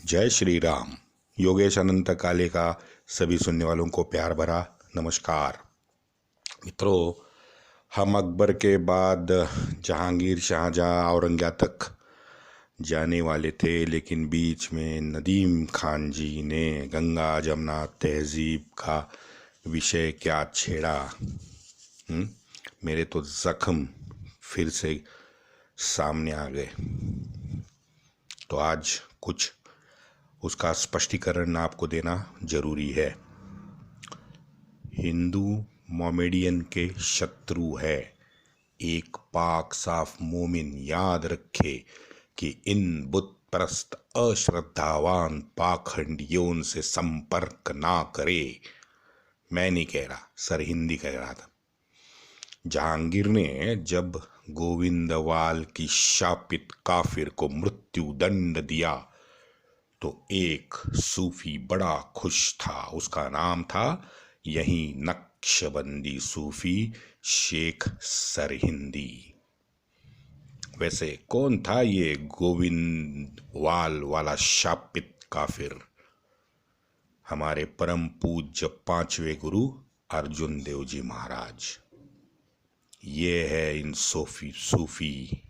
जय श्री राम। योगेश अनंत काले का सभी सुनने वालों को प्यार भरा नमस्कार। मित्रों, हम अकबर के बाद जहांगीर, शाहजहां, औरंगजेब तक जाने वाले थे, लेकिन बीच में नदीम खान जी ने गंगा जमुना तहजीब का विषय क्या छेड़ा। मेरे तो जख्म फिर से सामने आ गए। तो आज कुछ उसका स्पष्टीकरण आपको देना जरूरी है। हिंदू मोमेडियन के शत्रु है। एक पाक साफ मोमिन याद रखे कि इन बुत परस्त अश्रद्धावान पाखंडियों से संपर्क ना करे। मैं नहीं कह रहा, सरहिंदी कह रहा था। जहांगीर ने जब गोविंदवाल की शापित काफिर को मृत्यु दंड दिया तो एक सूफी बड़ा खुश था। उसका नाम था यही नक्शबंदी सूफी शेख सरहिंदी। वैसे कौन था ये गोविंदवाल वाला शापित काफिर? हमारे परम पूज्य पांचवें गुरु अर्जुन देव जी महाराज। ये है इन सूफी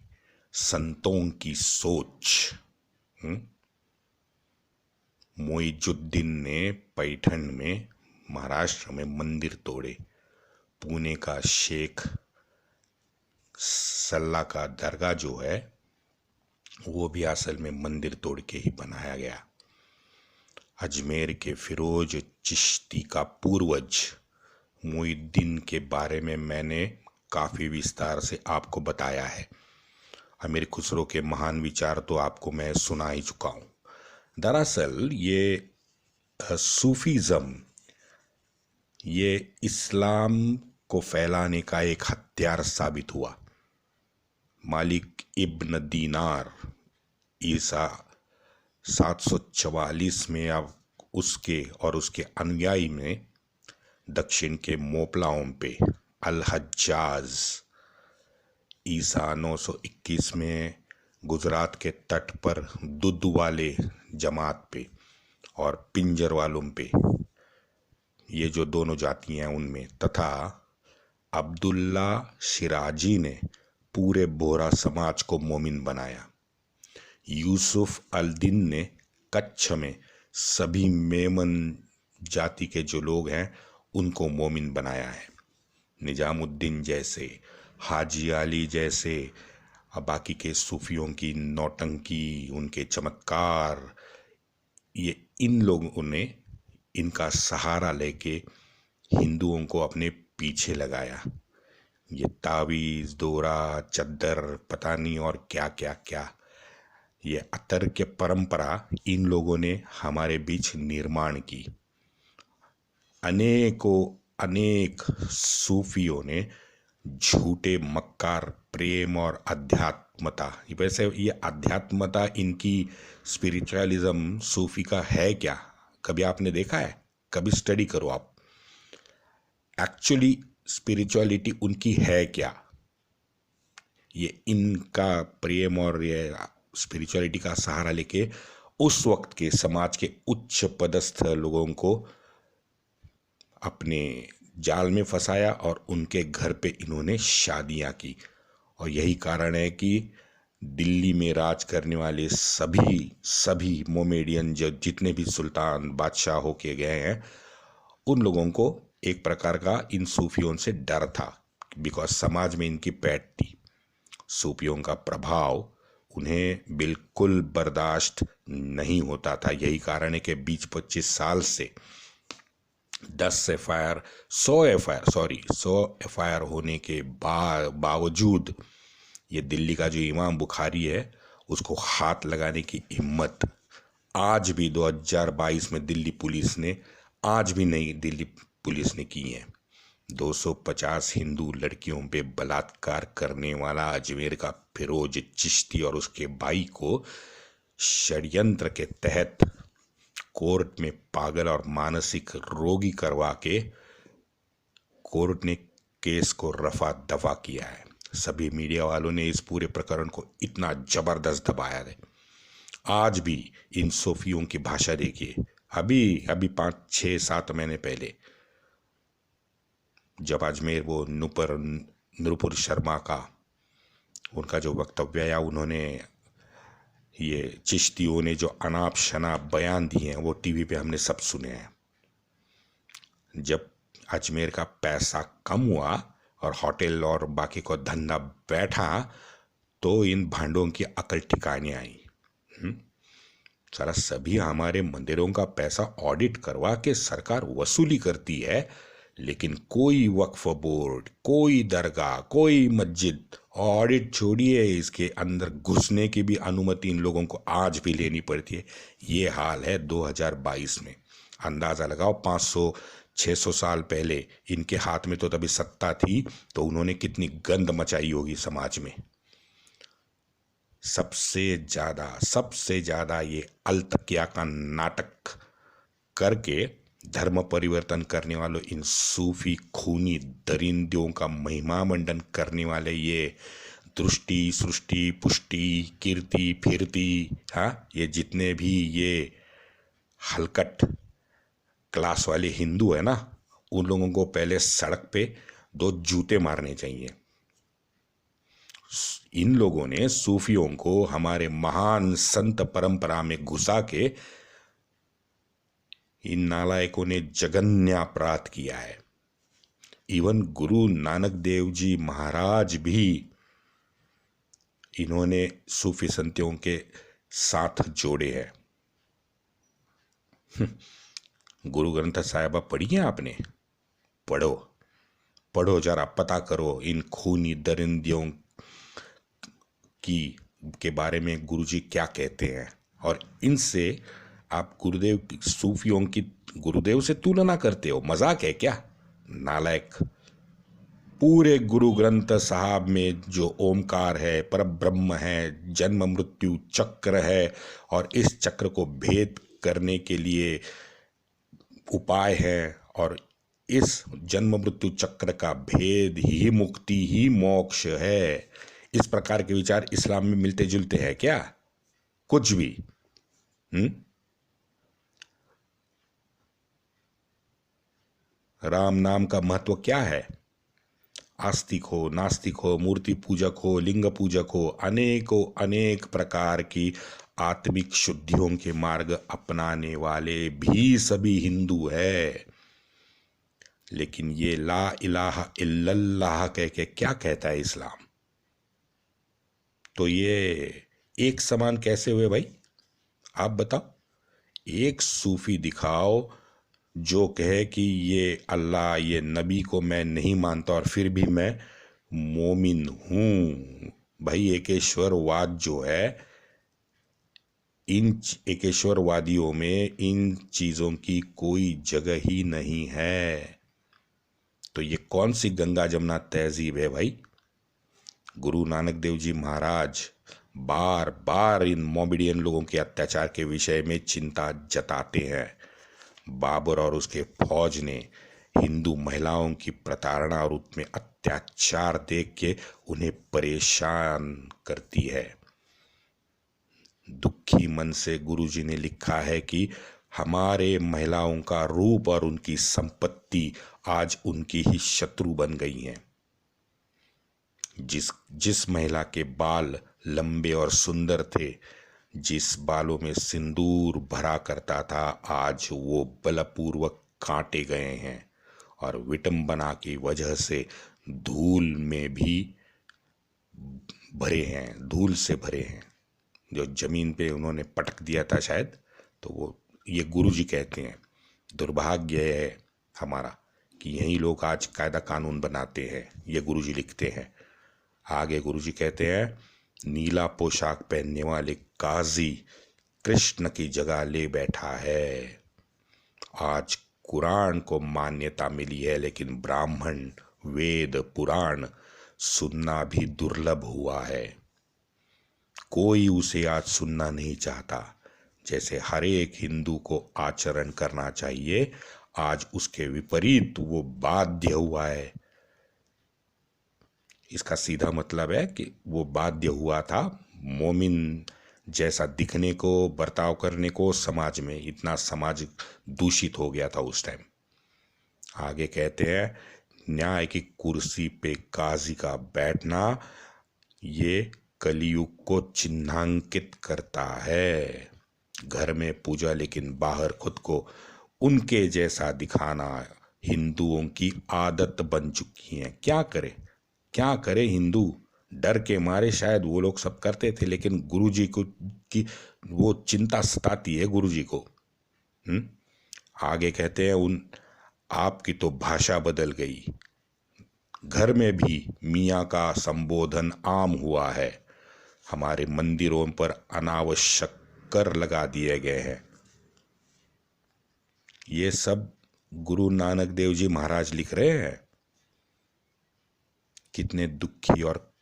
संतों की सोच। मोइजुद्दीन ने पैठण में, महाराष्ट्र में मंदिर तोड़े। पुणे का शेख सल्ला का दरगाह जो है वो भी असल में मंदिर तोड़ के ही बनाया गया। अजमेर के फिरोज चिश्ती का पूर्वज मोइनुद्दीन के बारे में मैंने काफ़ी विस्तार से आपको बताया है। अमीर खुसरो के महान विचार तो आपको मैं सुना ही चुका हूँ। दरअसल ये सूफीज़म, ये इस्लाम को फैलाने का एक हथियार साबित हुआ। मालिक इब्न दीनार ईसा 744 में अब उसके और उसके अनुयायी में दक्षिण के मोपलाओं पे अल हज्जाज ईसा 921 में गुजरात के तट पर दुद्ध वाले जमात पे और पिंजर वालों पे, ये जो दोनों जातियां उनमें, तथा अब्दुल्ला शिराजी ने पूरे बोहरा समाज को मोमिन बनाया। यूसुफ अल दिन ने कच्छ में सभी मेमन जाति के जो लोग हैं उनको मोमिन बनाया है। निजामुद्दीन जैसे, हाजी अली जैसे, बाकी के सूफियों की नौटंकी, उनके चमत्कार, ये इन लोगों ने इनका सहारा लेके हिंदुओं को अपने पीछे लगाया। ये तावीज़, दोरा, चद्दर, पता नहीं और क्या क्या क्या, ये अतर के परंपरा इन लोगों ने हमारे बीच निर्माण की। अनेक सूफियों ने झूठे मक्कार प्रेम और अध्यात्मता, वैसे ये अध्यात्मता इनकी स्पिरिचुअलिज्म सूफी का है क्या? कभी आपने देखा है? कभी स्टडी करो आप, एक्चुअली स्पिरिचुअलिटी उनकी है क्या। ये इनका प्रेम और ये स्पिरिचुअलिटी का सहारा लेके उस वक्त के समाज के उच्च पदस्थ लोगों को अपने जाल में फंसाया और उनके घर पे इन्होंने शादियां की। और यही कारण है कि दिल्ली में राज करने वाले सभी मोमेडियन जितने भी सुल्तान बादशाह होके गए हैं, उन लोगों को एक प्रकार का इन सूफियों से डर था, बिकॉज समाज में इनकी पैठ थी। सूफियों का प्रभाव उन्हें बिल्कुल बर्दाश्त नहीं होता था। यही कारण है कि 20-25 साल से 100 एफआईआर होने के बावजूद ये दिल्ली का जो इमाम बुखारी है उसको हाथ लगाने की हिम्मत आज भी 2022 में दिल्ली पुलिस ने की है। 250 हिंदू लड़कियों पे बलात्कार करने वाला अजमेर का फिरोज चिश्ती और उसके भाई को षड्यंत्र के तहत कोर्ट में पागल और मानसिक रोगी करवा के कोर्ट ने केस को रफा दफा किया है। सभी मीडिया वालों ने इस पूरे प्रकरण को इतना जबरदस्त दबाया है। आज भी इन सूफियों की भाषा देखिए। अभी अभी 5 6 7 महीने पहले जब अजमेर वो नूपुर शर्मा का उनका जो वक्तव्य आया, उन्होंने ये चिश्तियों ने जो अनाप शनाप बयान दिए हैं वो टीवी पे हमने सब सुने हैं। जब अजमेर का पैसा कम हुआ और होटल और बाकी को धंधा बैठा तो इन भांडों की अकल ठिकाने आई। सारा सभी हमारे मंदिरों का पैसा ऑडिट करवा के सरकार वसूली करती है, लेकिन कोई वक्फ बोर्ड, कोई दरगाह, कोई मस्जिद, ऑडिट छोड़िए, इसके अंदर घुसने की भी अनुमति इन लोगों को आज भी लेनी पड़ती है। ये हाल है 2022 में। अंदाज़ा लगाओ 500 600 साल पहले इनके हाथ में तो तभी सत्ता थी, तो उन्होंने कितनी गंद मचाई होगी समाज में। सबसे ज़्यादा ये अल्तकिया का नाटक करके धर्म परिवर्तन करने वालों इन सूफी खूनी दरिंदों का महिमा मंडन करने वाले ये दृष्टि सृष्टि पुष्टि कीर्ति फिरती, हाँ, ये जितने भी ये हलकट क्लास वाले हिंदू है ना, उन लोगों को पहले सड़क पे 2 जूते मारने चाहिए। इन लोगों ने सूफियों को हमारे महान संत परंपरा में घुसा के इन नालायकों ने जघन्य अपराध किया है। इवन गुरु नानक देव जी महाराज भी इन्होंने सूफी संतों के साथ जोड़े हैं। गुरु ग्रंथ साहिबा पढ़ी है आपने? पढ़ो जरा, पता करो इन खूनी दरिंदियों के बारे में गुरुजी क्या कहते हैं, और इनसे आप सूफियों की गुरुदेव से तुलना करते हो। मजाक है क्या? नालायक। पूरे गुरु ग्रंथ साहब में जो ओमकार है, परब्रह्म है, जन्म मृत्यु चक्र है, और इस चक्र को भेद करने के लिए उपाय है, और इस जन्म मृत्यु चक्र का भेद ही मुक्ति ही मोक्ष है। इस प्रकार के विचार इस्लाम में मिलते जुलते हैं क्या? कुछ भी। राम नाम का महत्व क्या है? आस्तिक हो, नास्तिक हो, मूर्ति पूजक हो, लिंग पूजक हो, अनेक प्रकार की आत्मिक शुद्धियों के मार्ग अपनाने वाले भी सभी हिंदू है। लेकिन ये ला इलाहा इल्लल्लाह कह के क्या कहता है इस्लाम? तो ये एक समान कैसे हुए भाई? आप बताओ। एक सूफी दिखाओ जो कहे कि ये अल्लाह, ये नबी को मैं नहीं मानता और फिर भी मैं मोमिन हूँ। भाई एकेश्वरवाद जो है, इन एकेश्वरवादियों में इन चीज़ों की कोई जगह ही नहीं है। तो ये कौन सी गंगा जमुना तहजीब है भाई? गुरु नानक देव जी महाराज बार बार इन मोमेडियन लोगों के अत्याचार के विषय में चिंता जताते हैं। बाबर और उसके फौज ने हिंदू महिलाओं की प्रताड़ना और उसमें अत्याचार देख के उन्हें परेशान करती है। दुखी मन से गुरुजी ने लिखा है कि हमारे महिलाओं का रूप और उनकी संपत्ति आज उनकी ही शत्रु बन गई हैं। जिस महिला के बाल लंबे और सुंदर थे, जिस बालों में सिंदूर भरा करता था, आज वो बलपूर्वक काटे गए हैं और विटंबना की वजह से धूल में भी भरे हैं, धूल से भरे हैं। जो जमीन पे उन्होंने पटक दिया था शायद, तो वो ये गुरुजी कहते हैं। दुर्भाग्य है हमारा कि यही लोग आज कायदा कानून बनाते हैं। ये गुरुजी लिखते हैं। आगे गुरुजी कहते हैं, नीला पोशाक पहनने वाले काजी कृष्ण की जगह ले बैठा है। आज कुरान को मान्यता मिली है, लेकिन ब्राह्मण, वेद, पुराण सुनना भी दुर्लभ हुआ है। कोई उसे आज सुनना नहीं चाहता। जैसे हर एक हिंदू को आचरण करना चाहिए, आज उसके विपरीत वो बाध्य हुआ है। इसका सीधा मतलब है कि वो बाध्य हुआ था मोमिन जैसा दिखने को, बर्ताव करने को, समाज में इतना समाज दूषित हो गया था उस टाइम। आगे कहते हैं, न्याय की कुर्सी पे काजी का बैठना ये कलयुग को चिन्हांकित करता है। घर में पूजा लेकिन बाहर खुद को उनके जैसा दिखाना हिंदुओं की आदत बन चुकी है। क्या करे, क्या करे हिंदू, डर के मारे शायद वो लोग सब करते थे, लेकिन गुरुजी को की वो चिंता सताती है गुरुजी को। आगे कहते हैं, उन आपकी तो भाषा बदल गई, घर में भी मियाँ का संबोधन आम हुआ है, हमारे मंदिरों पर अनावश्यक कर लगा दिए गए हैं। ये सब गुरु नानक देव जी महाराज लिख रहे हैं। कितने दुखी और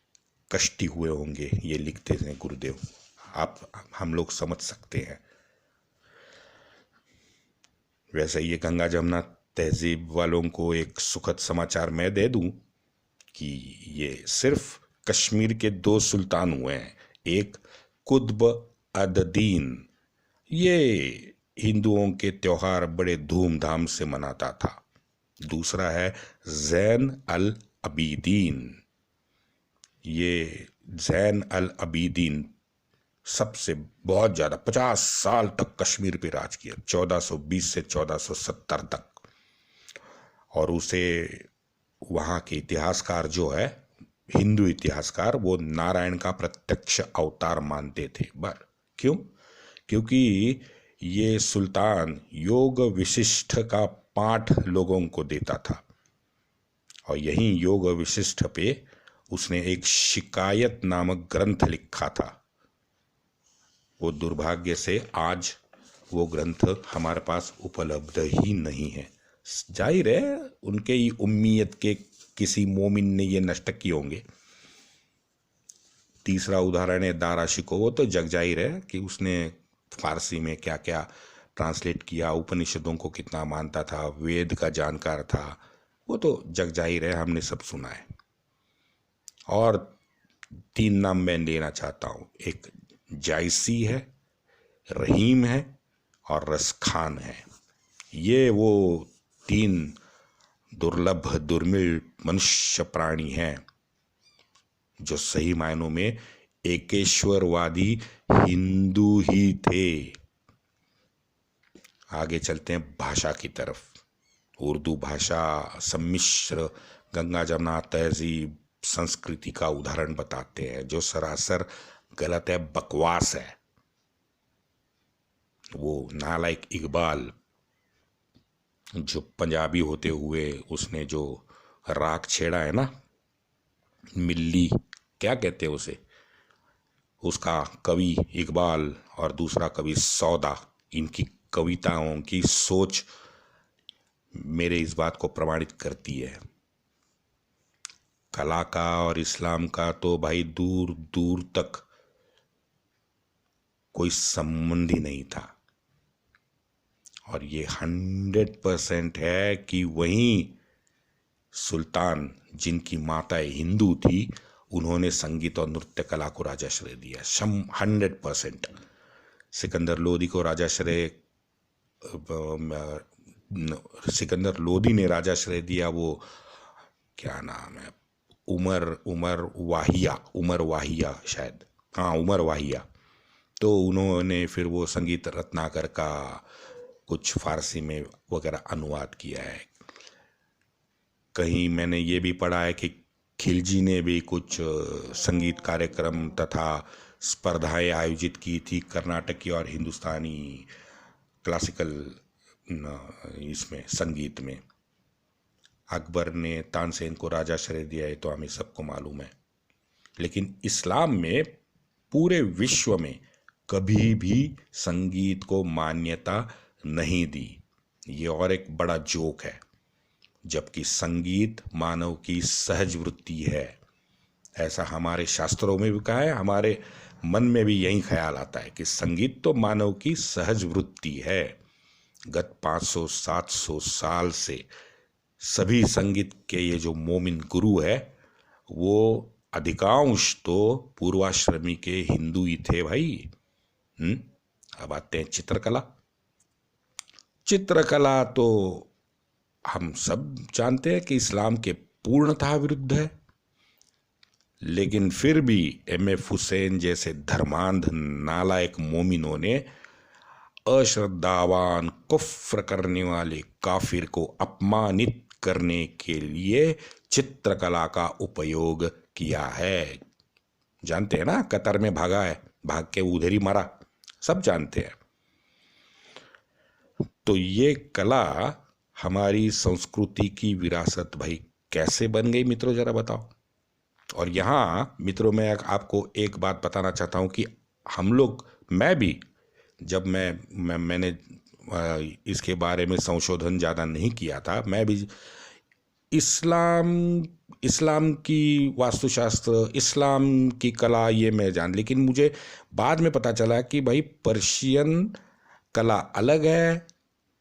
कष्टी हुए होंगे ये लिखते थे गुरुदेव, आप हम लोग समझ सकते हैं। वैसे ये गंगा जमुना तहजीब वालों को एक सुखद समाचार मैं दे दूं कि ये सिर्फ कश्मीर के 2 सुल्तान हुए हैं। एक कुतुब अद-दीन, ये हिंदुओं के त्योहार बड़े धूमधाम से मनाता था। दूसरा है ज़ैन अल अबीदीन। ये ज़ैन अल अबीदीन सबसे बहुत ज़्यादा 50 साल तक कश्मीर पे राज किया, 1420 से 1470 तक। और उसे वहाँ के इतिहासकार जो है, हिंदू इतिहासकार, वो नारायण का प्रत्यक्ष अवतार मानते थे। क्यों? क्योंकि ये सुल्तान योग विशिष्ट का पाठ लोगों को देता था, और यही योग विशिष्ट पे उसने एक शिकायत नामक ग्रंथ लिखा था। वो दुर्भाग्य से आज वो ग्रंथ हमारे पास उपलब्ध ही नहीं है। जाहिर है उनके ही उम्मीयत के किसी मोमिन ने ये नष्ट किए होंगे। तीसरा उदाहरण है दारा शिकोह। वो तो जग जाहिर है कि उसने फारसी में क्या क्या ट्रांसलेट किया, उपनिषदों को कितना मानता था, वेद का जानकार था, वो तो जग जाहिर है, हमने सब सुना है। और 3 नाम मैं लेना चाहता हूँ, एक जायसी है, रहीम है और रसखान है। ये वो 3 दुर्लभ दुर्मिल मनुष्य प्राणी हैं जो सही मायनों में एकेश्वरवादी हिंदू ही थे। आगे चलते हैं भाषा की तरफ। उर्दू भाषा सम्मिश्र गंगा जमुना तहजीब संस्कृति का उदाहरण बताते हैं, जो सरासर गलत है, बकवास है। वो नालायक इकबाल जो पंजाबी होते हुए उसने जो राग छेड़ा है ना, मिल्ली क्या कहते हैं उसे, उसका कवि इकबाल और दूसरा कवि सौदा, इनकी कविताओं की सोच मेरे इस बात को प्रमाणित करती है। कला का और इस्लाम का तो भाई दूर दूर तक कोई संबंध ही नहीं था। और ये 100% है कि वहीं सुल्तान जिनकी माता हिंदू थी, उन्होंने संगीत और नृत्य कला को राजाश्रय दिया। 100%। सिकंदर लोदी को राजाश्रय, सिकंदर लोदी ने राजाश्रय दिया, वो क्या नाम है, उमर वाहिया शायद, हाँ उमर वाहिया। तो उन्होंने फिर वो संगीत रत्नाकर का कुछ फारसी में वगैरह अनुवाद किया है। कहीं मैंने ये भी पढ़ा है कि खिलजी ने भी कुछ संगीत कार्यक्रम तथा स्पर्धाएं आयोजित की थी, कर्नाटकी और हिंदुस्तानी क्लासिकल इसमें संगीत में। अकबर ने तानसेन को राजाश्रय दिया है तो हमें सबको मालूम है। लेकिन इस्लाम में पूरे विश्व में कभी भी संगीत को मान्यता नहीं दी। ये और एक बड़ा जोक है। जबकि संगीत मानव की सहज वृत्ति है, ऐसा हमारे शास्त्रों में भी कहा है, हमारे मन में भी यही ख्याल आता है कि संगीत तो मानव की सहज वृत्ति है। गत 500-700 साल से सभी संगीत के ये जो मोमिन गुरु है, वो अधिकांश तो पूर्वाश्रमी के हिंदू ही थे भाई। अब आते हैं चित्रकला। चित्रकला तो हम सब जानते हैं कि इस्लाम के पूर्णतः विरुद्ध है, लेकिन फिर भी एम.एफ. हुसैन जैसे धर्मांध नालायक मोमिनों ने अश्रद्धावान कुफ्र करने वाले काफिर को अपमानित करने के लिए चित्रकला का उपयोग किया है। जानते हैं ना, कतर में भागा है, भाग के उधर ही मरा, सब जानते हैं। तो ये कला हमारी संस्कृति की विरासत भाई कैसे बन गई मित्रों, जरा बताओ। और यहाँ मित्रों मैं आपको एक बात बताना चाहता हूँ कि हम लोग, मैं भी, जब मैंने इसके बारे में संशोधन ज़्यादा नहीं किया था, मैं भी इस्लाम की वास्तुशास्त्र, इस्लाम की कला ये मैं लेकिन मुझे बाद में पता चला कि भाई पर्शियन कला अलग है,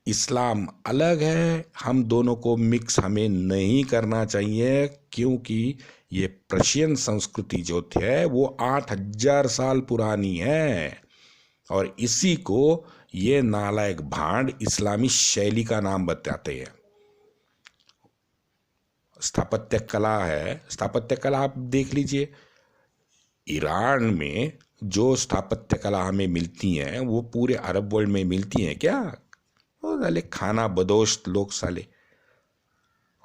इस्लाम अलग है। हम दोनों को मिक्स हमें नहीं करना चाहिए, क्योंकि ये पर्शियन संस्कृति जो है वो 8000 साल पुरानी है, और इसी को ये नालायक भांड इस्लामी शैली का नाम बताते हैं। स्थापत्य कला है, स्थापत्य कला आप देख लीजिए, ईरान में जो स्थापत्य कला हमें मिलती हैं वो पूरे अरब वर्ल्ड में मिलती हैं क्या? वो साले खाना बदोश लोग साले।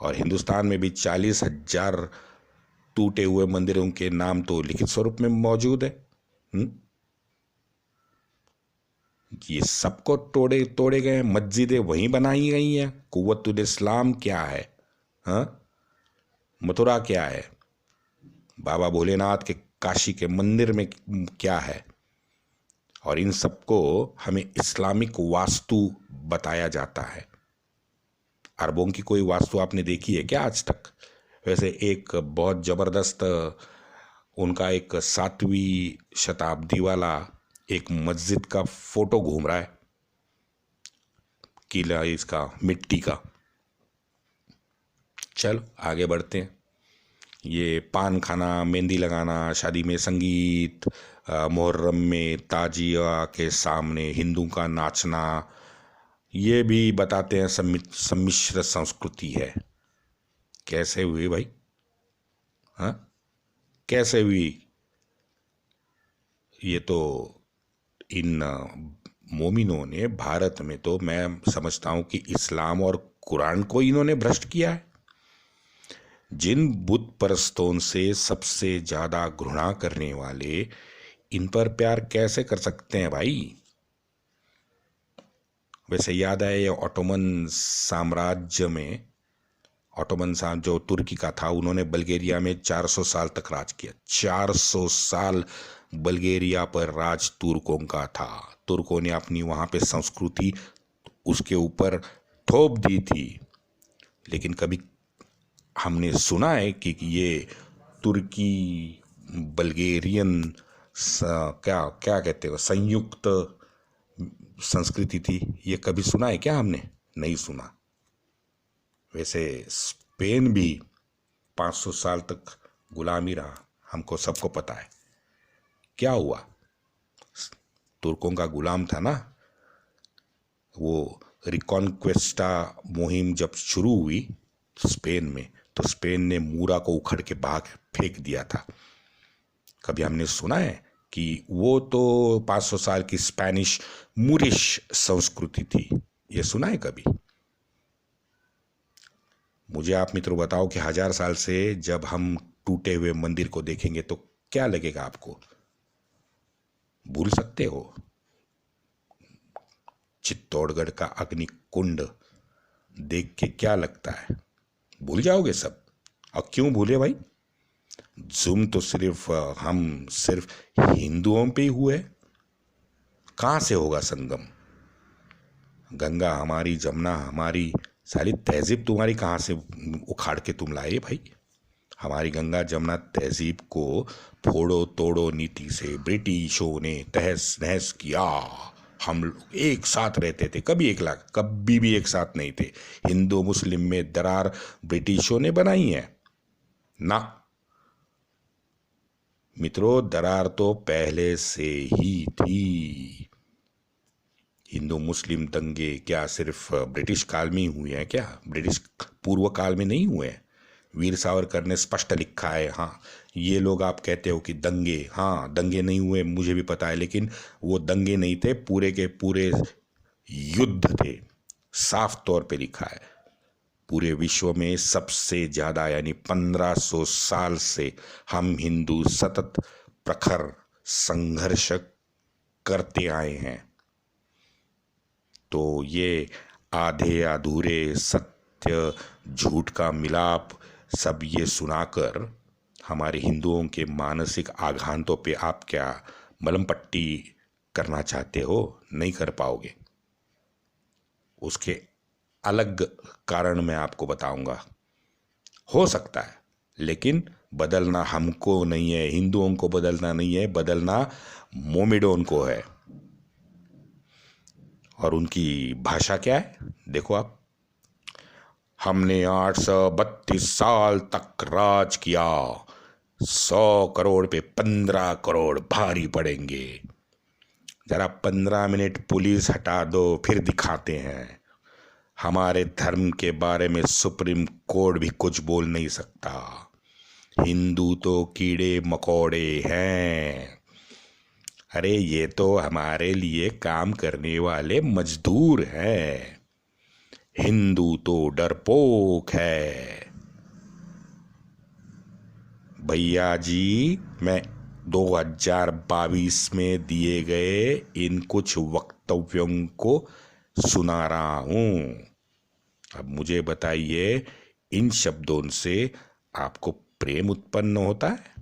और हिंदुस्तान में भी 40,000 टूटे हुए मंदिरों के नाम तो लिखित स्वरूप में मौजूद है। ये सबको तोड़े गए, मस्जिदें वहीं बनाई गई हैं। कुव्वतुल इस्लाम क्या है? हाँ, मथुरा क्या है? बाबा भोलेनाथ के काशी के मंदिर में क्या है? और इन सबको हमें इस्लामिक वास्तु बताया जाता है। अरबों की कोई वास्तु आपने देखी है क्या आज तक? वैसे एक बहुत जबरदस्त उनका एक 7वीं शताब्दी वाला एक मस्जिद का फोटो घूम रहा है, किला इसका मिट्टी का। चलो आगे बढ़ते हैं। ये पान खाना, मेहंदी लगाना, शादी में संगीत, मुहर्रम में ताजिया के सामने हिंदू का नाचना, ये भी बताते हैं सम्मिश्र संस्कृति है। कैसे हुई भाई? हाँ, कैसे हुई? ये तो इन मोमिनों ने भारत में, तो मैं समझता हूं कि इस्लाम और कुरान को इन्होंने भ्रष्ट किया है। जिन बुत परस्तों से सबसे ज्यादा घृणा करने वाले इन पर प्यार कैसे कर सकते हैं भाई? वैसे याद है ये ऑटोमन साम्राज्य में, जो तुर्की का था, उन्होंने बल्गेरिया में 400 साल तक राज किया। 400 साल बल्गेरिया पर राज तुर्कों का था। तुर्कों ने अपनी वहाँ पे संस्कृति उसके ऊपर थोप दी थी, लेकिन कभी हमने सुना है कि ये तुर्की बल्गेरियन क्या क्या कहते हैं, संयुक्त संस्कृति थी? ये कभी सुना है क्या हमने? नहीं सुना। वैसे स्पेन भी 500 साल तक गुलामी रहा, हमको सबको पता है क्या हुआ। तुर्कों का गुलाम था ना। वो रिकॉन्क्वेस्टा मुहिम जब शुरू हुई स्पेन में, तो स्पेन ने मूरा को उखड़ के भाग फेंक दिया था। कभी हमने सुना है कि वो तो 500 साल की स्पेनिश मूरिश संस्कृति थी? ये सुना है कभी? मुझे आप मित्रों बताओ कि 1000 साल से जब हम टूटे हुए मंदिर को देखेंगे तो क्या लगेगा आपको? भूल सकते हो? चित्तौड़गढ़ का अग्निकुंड देख के क्या लगता है? भूल जाओगे सब। और क्यों भूले भाई? जुल्म तो हम सिर्फ हिंदुओं पे ही हुए। कहां से होगा संगम? गंगा हमारी, जमुना हमारी, सारी तहजीब तुम्हारी कहाँ से उखाड़ के तुम लाए भाई? हमारी गंगा जमुना तहजीब को फोड़ो तोड़ो नीति से ब्रिटिशों ने तहस नहस किया। हम लोग एक साथ रहते थे, कभी भी एक साथ नहीं थे। हिंदू मुस्लिम में दरार ब्रिटिशों ने बनाई है ना मित्रों, दरार तो पहले से ही थी। हिंदू मुस्लिम दंगे क्या सिर्फ ब्रिटिश काल में ही हुए हैं क्या? ब्रिटिश पूर्व काल में नहीं हुए हैं? वीर सावरकर ने स्पष्ट लिखा है। हाँ, ये लोग आप कहते हो कि दंगे, हाँ दंगे नहीं हुए, मुझे भी पता है, लेकिन वो दंगे नहीं थे, पूरे के पूरे युद्ध थे। साफ तौर पे लिखा है। पूरे विश्व में सबसे ज्यादा यानी 1500 साल से हम हिंदू सतत प्रखर संघर्ष करते आए हैं। तो ये आधे अधूरे सत्य झूठ का मिलाप सब ये सुनाकर हमारे हिंदुओं के मानसिक आघातों पे आप क्या मलम पट्टी करना चाहते हो? नहीं कर पाओगे। उसके अलग कारण मैं आपको बताऊंगा। हो सकता है, लेकिन बदलना हमको नहीं है, हिंदुओं को बदलना नहीं है, बदलना मोमेडोन को है। और उनकी भाषा क्या है देखो आप। हमने 832 साल तक राज किया, 100 करोड़ पे 15 करोड़ भारी पड़ेंगे। जरा 15 मिनट पुलिस हटा दो, फिर दिखाते हैं। हमारे धर्म के बारे में सुप्रीम कोर्ट भी कुछ बोल नहीं सकता। हिंदू तो कीड़े मकोड़े हैं। अरे ये तो हमारे लिए काम करने वाले मजदूर हैं। हिंदू तो डरपोक है। भैया जी, मैं 2022 में दिए गए इन कुछ वक्तव्यों को सुना रहा हूं। अब मुझे बताइए, इन शब्दों से आपको प्रेम उत्पन्न होता है?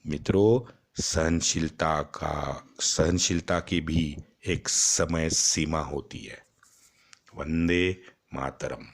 मित्रों, सहनशीलता की भी एक समय सीमा होती है। वंदे मातरम।